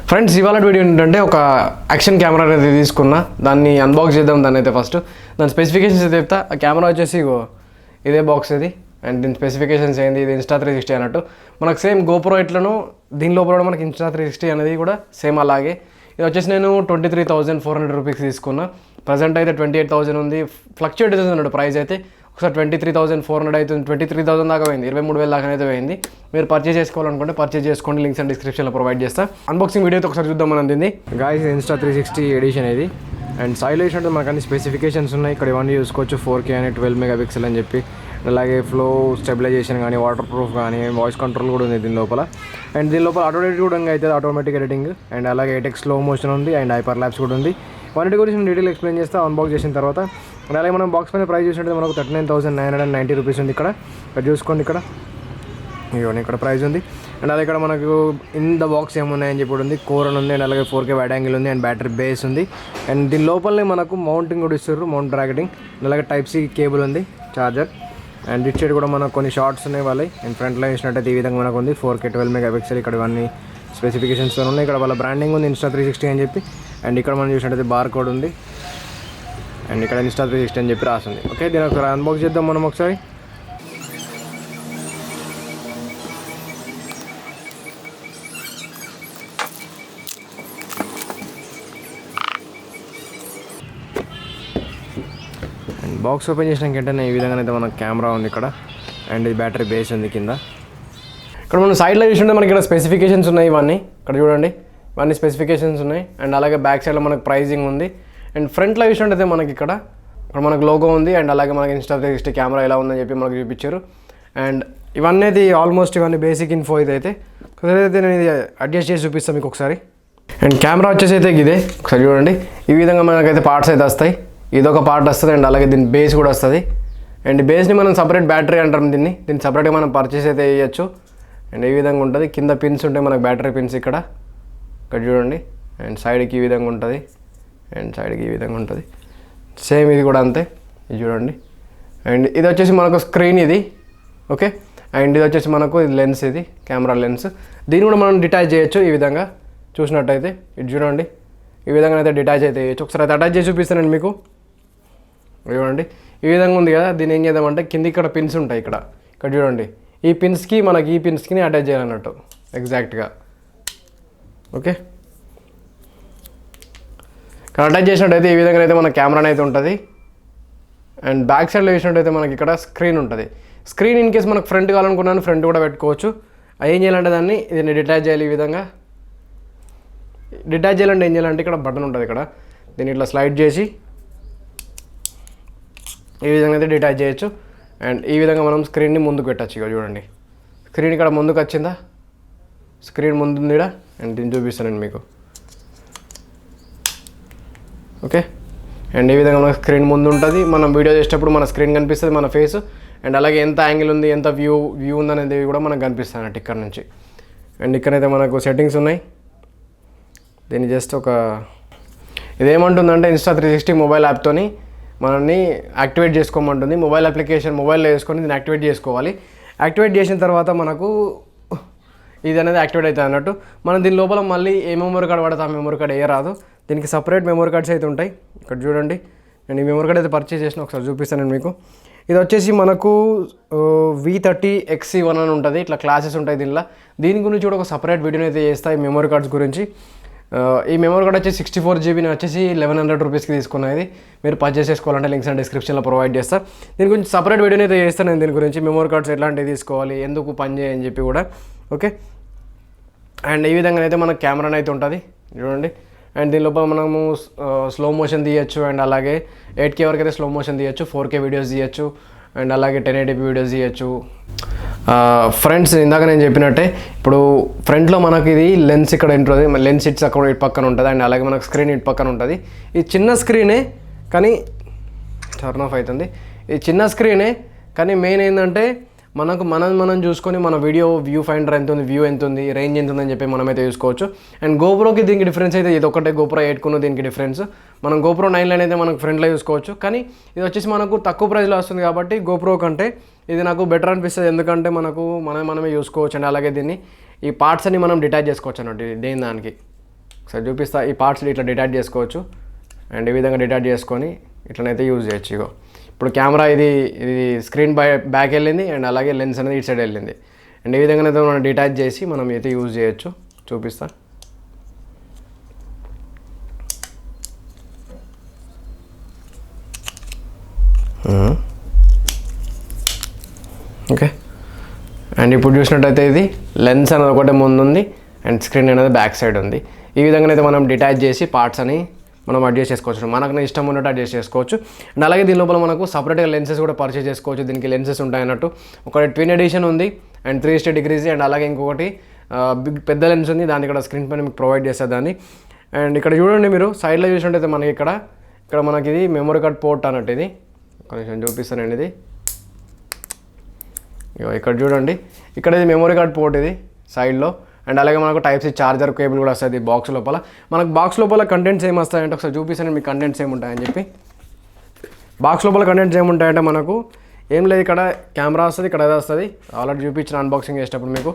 Friends ఇవాళ video ఏంటంటే ఒక యాక్షన్ కెమెరా అనేది తీసుకున్నా, దాన్ని అన్బాక్స్ చేద్దాం. దాన్ని అయితే ఫస్ట్ దాని స్పెసిఫికేషన్స్ అయితే చెప్తా. ఆ కెమెరా వచ్చేసి ఇదే బాక్స్ ఇది, అండ్ దీని స్పెసిఫికేషన్స్ ఏంది, ఇది Insta360 అన్నట్టు. మనకు సేమ్ గోప్రో ఎట్లను దీని లోపల కూడా మనకి Insta360 అనేది కూడా సేమ్ అలాగే. ఇది వచ్చేసి నేను 23,400 రూపీస్ తీసుకున్నా. ప్రజెంట్ అయితే 28,000 ఉంది. ఫ్లక్చుయేట్ అవుతుంది అన్నట్టు ప్రైస్ అయితే. ఒకసారి 23,400 అవుతుంది, 23,000 దాకా పోయింది, 23,000 దాకా అయితే పోయింది. మీరు పర్చేస్ చేసుకోవాలనుకుంటే పర్చేస్ చేసుకోండి, లింక్స్ అండ్ డిస్క్రిప్షన్లో ప్రొవైడ్ చేస్తా. అన్బాక్సింగ్ వీడియో అయితే ఒకసారి చూద్దాం మనం దీన్ని. గాయ్స్ Insta360 ఎడిషన్ ఇది. అండ్ సైడ్లో చూసినట్టు మనకు అన్ని స్పెసిఫికేషన్స్ ఉన్నాయి. ఇక్కడ ఇవన్నీ చూసుకోవచ్చు, 4K అని 12 మెగాపిక్సెల్ అని చెప్పి. అలాగే ఫ్లో స్టెబిలైజేషన్ కానీ, వాటర్ ప్రూఫ్ కానీ, వాయిస్ కంట్రోల్ కూడా ఉంది దీని లోపల. అండ్ దీని లోపల ఆటో ఎడిట్ కూడా అవుతుంది, ఆటోమేటిక్ ఎడిటింగ్. అండ్ అలాగే ఎటెక్స్ స్లో మోషన్ ఉంది, అండ్ హైపర్ ల్యాబ్స్ కూడా ఉంది. వాటి గురించి నేను డీటెయిల్ ఎక్స్ప్లెయిన్ చేస్తా అన్బాక్స్ చేసిన తర్వాత. అండ్ అలాగే మనం బాక్స్ పైన ప్రైస్ చూసినట్టు మనకు 39,990 రూపీస్ ఉంది. ఇక్కడ చూసుకోండి, ఇవన్నీ ఇక్కడ ప్రైస్ ఉంది. అండ్ అదే ఇక్కడ మనకు ఇన్ ద బాక్స్ ఏమున్నాయని చెప్పి ఉంది. కోర్ అని ఉంది, అండ్ అలాగే 4K వైడ్ యాంగిల్ ఉంది, అండ్ బ్యాటరీ బేస్ ఉంది. అండ్ దీని లోపలనే మనకు మౌంటింగ్ కూడా ఇస్తారు, మౌంట్ బ్రాకెటింగ్. అలాగే Type-C కేబుల్ ఉంది, చార్జర్. అండ్ ఇట్ సైడ్ కూడా మనకు కొన్ని షార్ట్స్ ఉన్నాయి వాళ్ళవి. అండ్ ఫ్రంట్లో వేసినట్టయితే ఈ విధంగా మనకు ఉంది, 4K 12 మెగాపిక్సెల్. ఇక్కడ ఇవన్నీ స్పెసిఫికేషన్స్ ఉన్నాయి. ఇక్కడ వాళ్ళ బ్రాండింగ్ ఉంది Insta360 అని చెప్పి. అండ్ ఇక్కడ మనం చూసినట్టయితే బార్ కోడ్ ఉంది, అండ్ ఇక్కడ Insta360 అని చెప్పి రాస్తుంది. ఓకే, దీని ఒకసారి అన్బాక్స్ చేద్దాం మనం ఒకసారి. అండ్ బాక్స్ ఓపెన్ చేసినాక వెంటనే ఈ విధంగా అయితే మనకు కెమెరా ఉంది ఇక్కడ, అండ్ ఇది బ్యాటరీ బేస్ ఉంది కింద. ఇక్కడ మనం సైడ్లో చూసుకుంటే మనకి ఇక్కడ స్పెసిఫికేషన్స్ ఉన్నాయి. ఇవన్నీ ఇక్కడ చూడండి, ఇవన్నీ స్పెసిఫికేషన్స్ ఉన్నాయి. అండ్ అలాగే బ్యాక్ సైడ్లో మనకు ప్రైజింగ్ ఉంది. అండ్ ఫ్రంట్లో చూసినట్టయితే మనకి ఇక్కడ మనకు లోగో ఉంది. అండ్ అలాగే మనకి Insta360 కెమెరా ఎలా ఉందని చెప్పి మనకు చూపించారు. అండ్ ఇవన్నీ అయితే ఆల్మోస్ట్ ఇవన్నీ బేసిక్ ఇన్ఫో ఇదైతే. అయితే నేను ఇది అడ్జస్ట్ చేసి చూపిస్తాను మీకు ఒకసారి. అండ్ కెమెరా వచ్చేసి అయితే ఇదే, ఒకసారి చూడండి. ఈ విధంగా మనకైతే పార్ట్స్ అయితే వస్తాయి. ఇదొక పార్ట్ వస్తుంది, అండ్ అలాగే దీని బేస్ కూడా వస్తుంది. అండ్ బేస్ని మనం సపరేట్ బ్యాటరీ అంటాం దీన్ని సపరేట్గా మనం పర్చేస్ అయితే వేయచ్చు. అండ్ ఈ విధంగా ఉంటుంది. కింద పిన్స్ ఉంటాయి మనకు, బ్యాటరీ పిన్స్ ఇక్కడ చూడండి. అండ్ సైడ్కి ఈ విధంగా ఉంటుంది, అండ్ సైడ్కి ఈ విధంగా ఉంటుంది. సేమ్ ఇది కూడా అంతే, ఇది చూడండి. అండ్ ఇది వచ్చేసి మనకు స్క్రీన్ ఇది, ఓకే. అండ్ ఇది వచ్చేసి మనకు ఇది లెన్స్, ఇది కెమెరా లెన్స్. దీన్ని కూడా మనం డిటాచ్ చేయొచ్చు ఈ విధంగా చూసినట్టయితే. ఇది చూడండి, ఈ విధంగా అయితే డిటాచ్ అయితే చేయొచ్చు. ఒకసారి అయితే అటాచ్ చేసి చూపిస్తానండి మీకు. చూడండి ఈ విధంగా ఉంది కదా. దీన్ని ఏం చేద్దామంటే కింద ఇక్కడ పిన్స్ ఉంటాయి, ఇక్కడ చూడండి. ఈ పిన్స్కి మనకి ఈ పిన్స్కి అటాచ్ చేయాలన్నట్టు ఎగ్జాక్ట్గా, ఓకే. ఇక్కడ అటాచ్ చేసినట్టయితే ఈ విధంగా అయితే మన కెమెరా అయితే ఉంటుంది. అండ్ బ్యాక్ సైడ్లో వేసినట్టయితే మనకి ఇక్కడ స్క్రీన్ ఉంటుంది. స్క్రీన్ ఇన్ కేస్ మనకు ఫ్రంట్ కావాలనుకున్నాను, ఫ్రంట్ కూడా పెట్టుకోవచ్చు. ఏం చేయాలంటే దీన్ని డిటాచ్ చేయాలి. ఈ విధంగా డిటాచ్ చేయాలంటే ఏం చేయాలంటే ఇక్కడ బటన్ ఉంటుంది, ఇక్కడ దీన్ని ఇట్లా స్లైడ్ చేసి ఈ విధంగా అయితే డిటాచ్ చేయొచ్చు. అండ్ ఈ విధంగా మనం స్క్రీన్ని ముందుకు పెట్టచ్చు. ఇక చూడండి, స్క్రీన్ ఇక్కడ ముందుకు వచ్చిందా, స్క్రీన్ ముందు ఉంది ఇక్కడ. అండ్ దీన్ని చూపిస్తానండి మీకు, ఓకే. అండ్ ఈ విధంగా మన స్క్రీన్ ముందు ఉంటుంది. మనం వీడియో చేసేటప్పుడు మన స్క్రీన్ కనిపిస్తుంది, మన ఫేస్. అండ్ అలాగే ఎంత యాంగిల్ ఉంది, ఎంత వ్యూ ఉందనేది కూడా మనకు కనిపిస్తుంది అన్నట్టు ఇక్కడ నుంచి. అండ్ ఇక్కడైతే మనకు సెట్టింగ్స్ ఉన్నాయి. దీన్ని జస్ట్ ఇదేమంటుందంటే Insta360 మొబైల్ యాప్తోని మనల్ని యాక్టివేట్ చేసుకోమంటుంది. మొబైల్ అప్లికేషన్ మొబైల్లో వేసుకొని దీన్ని యాక్టివేట్ చేసుకోవాలి. యాక్టివేట్ చేసిన తర్వాత మనకు ఇది అనేది యాక్టివేట్ అవుతుంది అన్నట్టు. మనం దీని లోపల మళ్ళీ ఏ మెమరీ కార్డ్ పడితే ఆ మెమరీ కార్డ్ రాదు. దీనికి సపరేట్ మెమరీ కార్డ్స్ అయితే ఉంటాయి. ఇక్కడ చూడండి, నేను ఈ మెమరీ కార్డ్ అయితే పర్చేస్ చేసిన, ఒకసారి చూపిస్తాను నేను మీకు. ఇది వచ్చేసి మనకు V30XC1 అని ఉంటుంది. ఇట్లా క్లాసెస్ ఉంటాయి దీని గురించి కూడా ఒక సపరేట్ వీడియోని అయితే చేస్తాయి, మెమరీ కార్డ్స్ గురించి. ఈ మెమరీ కార్డ్ వచ్చేసి 64 GB వచ్చేసి 1100 రూపీస్కి తీసుకున్నది. మీరు పర్చేస్ చేసుకోవాలంటే లింక్స్ అండ్ డిస్క్రిప్షన్లో ప్రొవైడ్ చేస్తా. దీని గురించి సపరేట్ వీడియోని అయితే చేస్తాను నేను. దీని గురించి మెమరీ కార్డ్స్ ఎట్లాంటివి తీసుకోవాలి, ఎందుకు పని చేయని చెప్పి కూడా, ఓకే. అండ్ ఈ విధంగా అయితే మనకు కెమెరా అయితే ఉంటుంది చూడండి. అండ్ దీని లోపల మనము స్లో మోషన్ తీయచ్చు. అండ్ అలాగే 8K వరకు అయితే స్లో మోషన్ తీయచ్చు, 4K వీడియోస్ తీయచ్చు. అండ్ అలాగే 1080p వీడియోస్ తీయచ్చు. ఫ్రంట్స్ ఇందాక నేను చెప్పినట్టే, ఇప్పుడు ఫ్రంట్లో మనకి ఇది లెన్స్ ఇక్కడ ఉంటుంది, లెన్స్ ఇట్స్ అక్కడ ఇటు పక్కన ఉంటుంది. అండ్ అలాగే మనకు స్క్రీన్ ఇటు పక్కన ఉంటుంది. ఇది చిన్న స్క్రీనే కానీ టర్న్ ఆఫ్ అవుతుంది. ఇది చిన్న స్క్రీనే కానీ మెయిన్ ఏంటంటే మనం చూసుకొని మన వీడియో వ్యూ ఫైండర్ ఎంత ఉంది, వ్యూ ఎంత ఉంది, రేంజ్ ఎంత ఉందని చెప్పి మనమైతే చూసుకోవచ్చు. అండ్ గోప్రోకి దీనికి డిఫరెన్స్ అయితే ఇది ఒకటే, GoPro 8 దీనికి డిఫరెన్స్. మనం GoPro 9 అయితే మనకు ఫ్రంట్లో చూసుకోవచ్చు, కానీ ఇది వచ్చేసి మనకు తక్కువ ప్రైస్లో వస్తుంది కాబట్టి GoPro కంటే ఇది నాకు బెటర్ అనిపిస్తుంది. ఎందుకంటే మనమే చూసుకోవచ్చు. అండ్ అలాగే దీన్ని ఈ పార్ట్స్ అన్ని మనం డిటాచ్ చేసుకోవచ్చు అన్నట్టు దేని దానికి. ఒకసారి చూపిస్తా. ఈ పార్ట్స్ ఇట్లా డిటాచ్ చేసుకోవచ్చు అండ్ ఈ విధంగా డిటాచ్ చేసుకొని ఇట్లనైతే యూజ్ చేయొచ్చు. ఇగో ఇప్పుడు కెమెరా ఇది స్క్రీన్ బ్యాక్ వెళ్ళింది అండ్ అలాగే లెన్స్ అనేది ఇటు సైడ్ వెళ్ళింది అండ్ ఈ విధంగా మనం డిటాచ్ చేసి మనం అయితే యూజ్ చేయొచ్చు. చూపిస్తా. ఓకే అండ్ ఇప్పుడు చూసినట్టయితే ఇది లెన్స్ అనేది ఒకటే ముందుంది అండ్ స్క్రీన్ అనేది బ్యాక్ సైడ్ ఉంది. ఈ విధంగా అయితే మనం డిటాచ్ చేసి పార్ట్స్ అని మనం అడ్జస్ట్ చేసుకోవచ్చు. మనకు ఇష్టం ఉన్నట్టు అడ్జస్ట్ చేసుకోవచ్చు అండ్ అలాగే దీని లోపల మనకు సపరేట్గా లెన్సెస్ కూడా పర్చేస్ చేసుకోవచ్చు. దీనికి లెన్సెస్ ఉంటాయన్నట్టు. ఒకటి ట్విన్ ఎడిషన్ ఉంది అండ్ 360 degrees అండ్ అలాగే ఇంకొకటి పెద్ద లెన్స్ ఉంది. దాన్ని ఇక్కడ స్క్రీన్ పైన మీకు ప్రొవైడ్ చేస్తారు దాన్ని. అండ్ ఇక్కడ చూడండి మీరు సైడ్లో చూసినట్టయితే మనకి ఇక్కడ మనకి ఇది మెమరీ కార్డ్ పోర్ట్ అన్నట్టు. ఇది కొంచెం చూపిస్తానండి. ఇది ఇక్కడ చూడండి, ఇక్కడ ఇది మెమరీ కార్డ్ పోర్ట్ ఇది సైడ్లో అండ్ అలాగే మనకు టైప్-C చార్జర్ కేబుల్ కూడా వస్తుంది బాక్స్ లోపల. మనకు బాక్స్ లోపల కంటెంట్స్ ఏమి వస్తాయంటే ఒకసారి చూపిస్తాను మీకు కంటెంట్స్ ఏముంటాయని చెప్పి. బాక్స్ లోపల కంటెంట్స్ ఏముంటాయంటే మనకు ఏం లేదు, ఇక్కడ కెమెరా వస్తుంది, ఇక్కడ అది వస్తుంది. ఆల్రెడీ చూపించిన అన్బాక్సింగ్ చేసేటప్పుడు మీకు.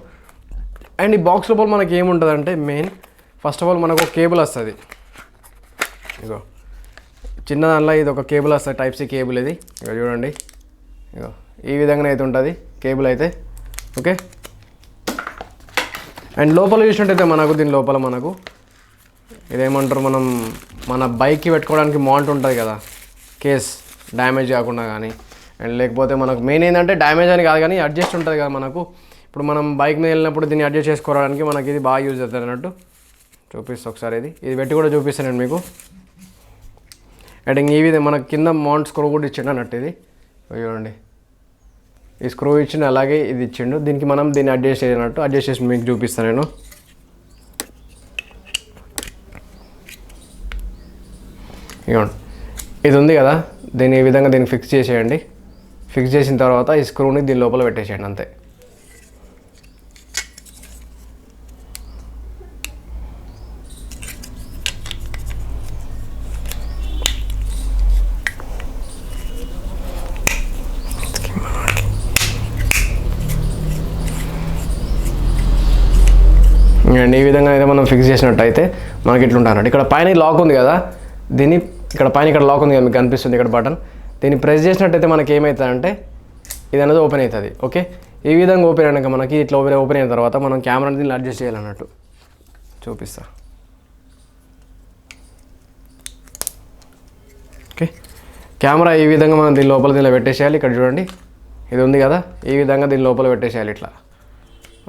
అండ్ ఈ బాక్స్ లోపల మనకి ఏముంటుంది అంటే మెయిన్ ఫస్ట్ ఆఫ్ ఆల్ మనకు ఒక కేబుల్ వస్తుంది. ఇగో చిన్న దానిలో ఇది ఒక కేబుల్ వస్తుంది, టైప్-C కేబుల్ ఇది. ఇక చూడండి, ఇగో ఈ విధంగా అయితే ఉంటుంది కేబుల్ అయితే. ఓకే అండ్ లోపల చూసినట్టయితే మనకు దీని లోపల మనకు ఇదేమంటారు, మన బైక్కి పెట్టుకోవడానికి మౌంట్ ఉంటుంది కదా, కేస్ డ్యామేజ్ కాకుండా కానీ. అండ్ లేకపోతే మనకు మెయిన్ ఏంటంటే డ్యామేజ్ అని కాదు కానీ అడ్జస్ట్ ఉంటుంది కదా మనకు. ఇప్పుడు మనం బైక్ మీద వెళ్ళినప్పుడు దీన్ని అడ్జస్ట్ చేసుకోవడానికి మనకి ఇది బాగా యూజ్ అవుతుంది అన్నట్టు. చూపిస్తా ఒకసారి. ఇది పెట్టి కూడా చూపిస్తాను నేను మీకు. అండ్ ఈ విధంగా మనకు కింద మౌంట్ స్క్రూ కూడా ఇచ్చిండు అన్నట్టు. ఇది చూడండి, ఈ స్క్రూ ఇచ్చిండు అలాగే ఇది ఇచ్చిండు. దీనికి మనం దీన్ని అడ్జస్ట్ చేయనట్టు అడ్జస్ట్ చేసి మీకు చూపిస్తాను నేను. ఇవ్వండి, ఇది ఉంది కదా, దీన్ని ఈ విధంగా దీన్ని ఫిక్స్ చేసేయండి. ఫిక్స్ చేసిన తర్వాత ఈ స్క్రూని దీని లోపల పెట్టేసేయండి అంతే. అండ్ ఈ విధంగా అయితే మనం ఫిక్స్ చేసినట్టయితే మనకి ఇట్లుంటాయి అన్నట్టు. ఇక్కడ పైన లాక్ ఉంది కదా, దీన్ని ఇక్కడ లాక్ ఉంది కదా మీకు కనిపిస్తుంది ఇక్కడ బటన్. దీన్ని ప్రెస్ చేసినట్టయితే మనకి ఏమవుతుందంటే ఇది అనేది ఓపెన్ అవుతుంది. ఓకే, ఈ విధంగా ఓపెన్ అయినాక మనకి ఇట్లా ఓపెన్ అయిన తర్వాత మనం కెమెరాని దీన్ని అడ్జస్ట్ చేయాలన్నట్టు. చూపిస్తా. ఓకే, కెమెరా ఈ విధంగా మనం దీని లోపల దీనిలో పెట్టేసేయాలి. ఇక్కడ చూడండి, ఇది ఉంది కదా, ఈ విధంగా దీని లోపల పెట్టేసేయాలి ఇట్లా.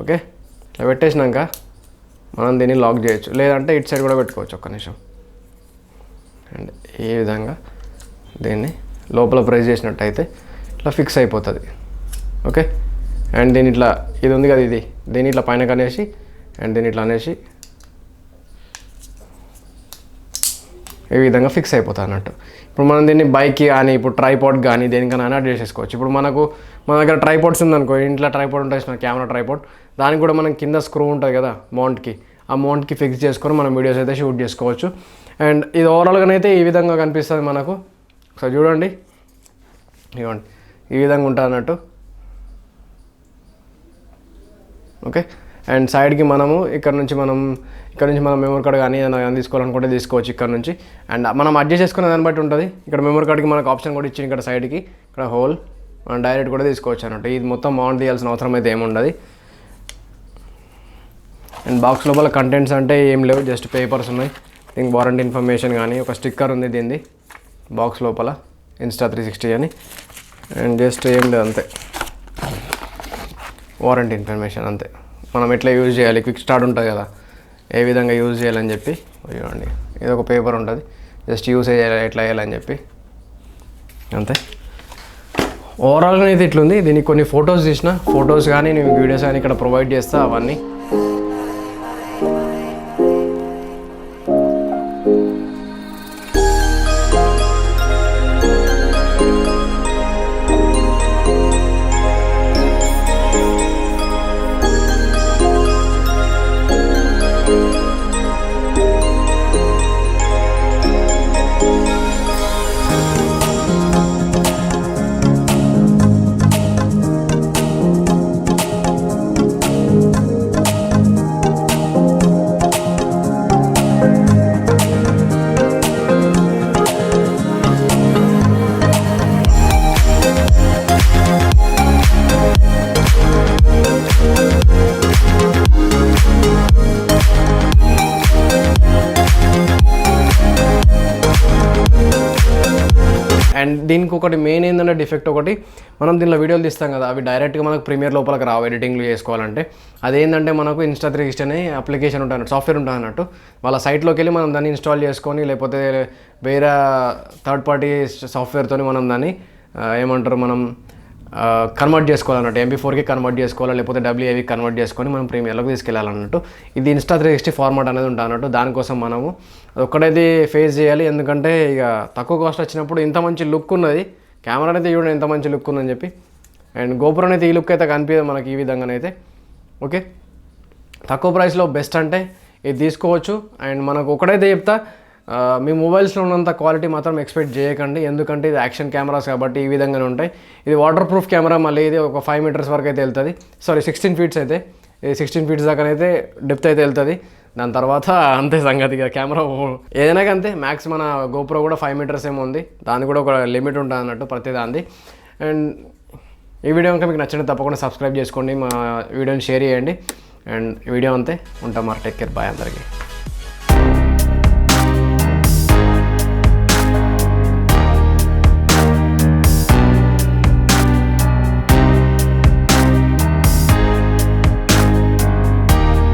ఓకే, ఇట్లా పెట్టేసినాక మనం దీన్ని లాక్ చేయొచ్చు, లేదంటే ఇటు సైడ్ కూడా పెట్టుకోవచ్చు. ఒక్క నిమిషం. అండ్ ఈ విధంగా దీన్ని లోపల ప్రెస్ చేసినట్టయితే ఇట్లా ఫిక్స్ అయిపోతుంది. ఓకే, అండ్ దీని ఇట్లా ఇది ఉంది కదా, దీన్ని ఇట్లా పైన కనేసి అండ్ దీన్ని ఇట్లా అనేసి ఈ విధంగా ఫిక్స్ అయిపోతుంది అన్నట్టు. ఇప్పుడు మనం దీన్ని బైక్కి కానీ ఇప్పుడు ట్రైపాడ్ కానీ దేనికైనా అడ్జస్ట్ చేసుకోవచ్చు. ఇప్పుడు మన దగ్గర ట్రైపాడ్స్ ఉందనుకో, ఇంట్లో ట్రైపాడ్ ఉంటుంది కెమెరా ట్రైపాడ్, దానికి కూడా మనం కింద స్క్రూ ఉంటుంది కదా మౌంట్కి, ఆ మౌంట్కి ఫిక్స్ చేసుకొని మనం వీడియోస్ అయితే షూట్ చేసుకోవచ్చు. అండ్ ఇది ఓవరాల్గానైతే ఈ విధంగా కనిపిస్తుంది మనకు. ఒకసారి చూడండి, ఇవ్వండి ఈ విధంగా ఉంటుంది అన్నట్టు. ఓకే, అండ్ సైడ్కి మనము ఇక్కడ నుంచి మనం మెమరీ కార్డ్ కానీ ఏదైనా తీసుకోవాలనుకుంటే తీసుకోవచ్చు ఇక్కడ నుంచి. అండ్ మనం అడ్జస్ట్ చేసుకునే దాన్ని బట్టి ఉంటుంది. ఇక్కడ మెమరీ కార్డ్కి మనకు ఆప్షన్ కూడా ఇచ్చింది ఇక్కడ సైడ్కి, ఇక్కడ హోల్ మనం డైరెక్ట్ కూడా తీసుకోవచ్చు అన్నట్టు. ఇది మొత్తం మౌంట్ తీయాల్సిన అవసరం అయితే ఏముండదు. అండ్ బాక్స్ లోపల కంటెంట్స్ అంటే ఏం లేవు, జస్ట్ పేపర్స్ ఉన్నాయి. దీనికి వారంటీ ఇన్ఫర్మేషన్ కానీ ఒక స్టిక్కర్ ఉంది దీనిది బాక్స్ లోపల, Insta360 అని. అండ్ జస్ట్ ఏం లేదు అంతే, వారంటీ ఇన్ఫర్మేషన్ అంతే. మనం ఎట్లా యూజ్ చేయాలి, క్విక్ స్టార్ట్ ఉంటుంది కదా, ఏ విధంగా యూజ్ చేయాలని చెప్పి చూడండి. ఇది ఒక పేపర్ ఉంటుంది, జస్ట్ యూజ్ చేయాలి ఎట్లా చేయాలని చెప్పి అంతే. ఓవరాల్గా అయితే ఇట్లుంది. దీనికి కొన్ని ఫొటోస్ కానీ నేను వీడియోస్ కానీ ఇక్కడ ప్రొవైడ్ చేస్తా అవన్నీ. అండ్ దీనికి ఒకటి మెయిన్ ఏంటంటే డిఫెక్ట్ ఒకటి, మనం దీనిలో వీడియోలు తీస్తాం కదా, అవి డైరెక్ట్గా మనకు ప్రీమియర్ లోపలికి రావు ఎడిటింగ్లు చేసుకోవాలంటే. అదేంటంటే మనకు Insta360 అనే అప్లికేషన్ ఉంటుంది, సాఫ్ట్వేర్ ఉంటుంది అన్నట్టు. వాళ్ళ సైట్లోకి వెళ్ళి మనం దాన్ని ఇన్స్టాల్ చేసుకొని, లేకపోతే వేరే థర్డ్ పార్టీ సాఫ్ట్వేర్తో మనం దాన్ని ఏమంటారు మనం కన్వర్ట్ చేసుకోవాలన్నట్టు. MP4కి కన్వర్ట్ చేసుకోవాలి, లేకపోతే WAVకి కన్వర్ట్ చేసుకొని మనం ప్రీమియర్లోకి తీసుకెళ్ళాలన్నట్టు. ఇది Insta360 ఫార్మాట్ అనేది ఉంటుంది అన్నట్టు. దానికోసం మనము ఒక్కడైతే ఫేస్ చేయాలి, ఎందుకంటే ఇక తక్కువ కాస్ట్ వచ్చినప్పుడు ఇంత మంచి లుక్ ఉన్నది కెమెరా అయితే చూడండి, ఎంత మంచి లుక్ ఉందని చెప్పి. అండ్ GoPro అయితే ఈ లుక్ అయితే కనిపించదు మనకి ఈ విధంగానైతే. ఓకే, తక్కువ ప్రైస్లో బెస్ట్ అంటే ఇది తీసుకోవచ్చు. అండ్ మనకు ఒకటైతే చెప్తా, మీ మొబైల్స్లో ఉన్నంత క్వాలిటీ మాత్రం ఎక్స్పెక్ట్ చేయకండి, ఎందుకంటే ఇది యాక్షన్ కెమెరాస్ కాబట్టి ఈ విధంగానే ఉంటాయి. ఇది వాటర్ ప్రూఫ్ కెమెరా, మళ్ళీ ఇది ఒక 5 మీటర్స్ వరకు అయితే వెళ్తుంది, సారీ 16 ఫీట్స్ అయితే, ఇది 16 ఫీట్స్ దాకానైతే డెప్త్ అయితే వెళ్తుంది. దాని తర్వాత అంతే సంగతి, ఇక కెమెరా ఏదైనా అంతే. మ్యాక్స్ మన GoPro కూడా 5 మీటర్స్ ఏమో ఉంది, దానికి కూడా ఒక లిమిట్ ఉంటుంది అన్నట్టు ప్రతి దాన్ని. అండ్ ఈ వీడియో కనుక మీకు నచ్చినట్టు తప్పకుండా సబ్స్క్రైబ్ చేసుకోండి, మా వీడియోని షేర్ చేయండి. అండ్ వీడియో అంతే, ఉంటాం మరి, టేక్ కేర్, బాయ్ అందరికీ.